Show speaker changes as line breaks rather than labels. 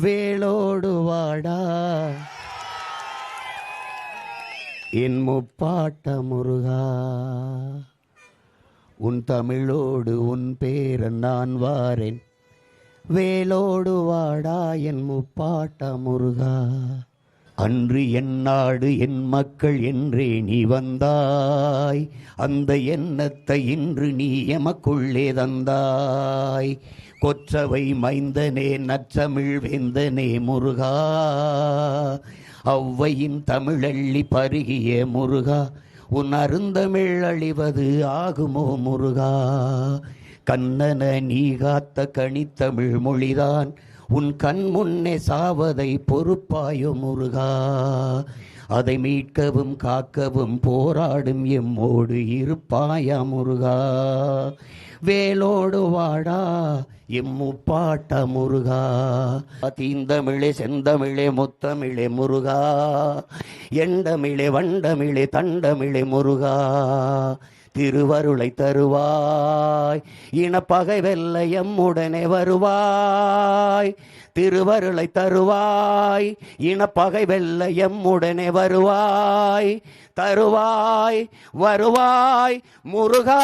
வேளோடு வாடா என் முப்பாட்ட முருகா, உன் தமிழோடு உன் பேரன் நான் வாரேன். வேளோடு வாடா என் முப்பாட்ட முருகா. அன்று என் நாடு என் மக்கள் என்றே நீ வந்தாய், அந்த எண்ணத்தை இன்று நீ எமக்குள்ளே தந்தாய். கொற்றவை மைந்தனே நற்றமிழ் வேந்தனே முருகா, ஔவையின் தமிழள்ளி பருகிய முருகா, உன் அருந்தமிழ் அழிவது ஆகுமோ முருகா. கண்ணன நீ காத்த கனித்தமிழ் மொழிதான் உன் கண் முன்னே சாவதை பொறுப்பாயோ முருகா. அதை மீட்கவும் காக்கவும் போராடும் எம்மோடு இருப்பாயா முருகா. வேளோடு வாடா எம்முப்பாட்ட முருகா. தீந்தமிழே செந்தமிழே முத்தமிழே முருகா, எண்டமிழே வண்டமிழே தண்டமிழே முருகா. திருவருளை தருவாய், இனப்பகை வெல்ல எம்முடனே வருவாய். திருவருளை தருவாய், இனப்பகை வெல்ல எம்முடனே வருவாய். தருவாய் வருவாய் முருகா.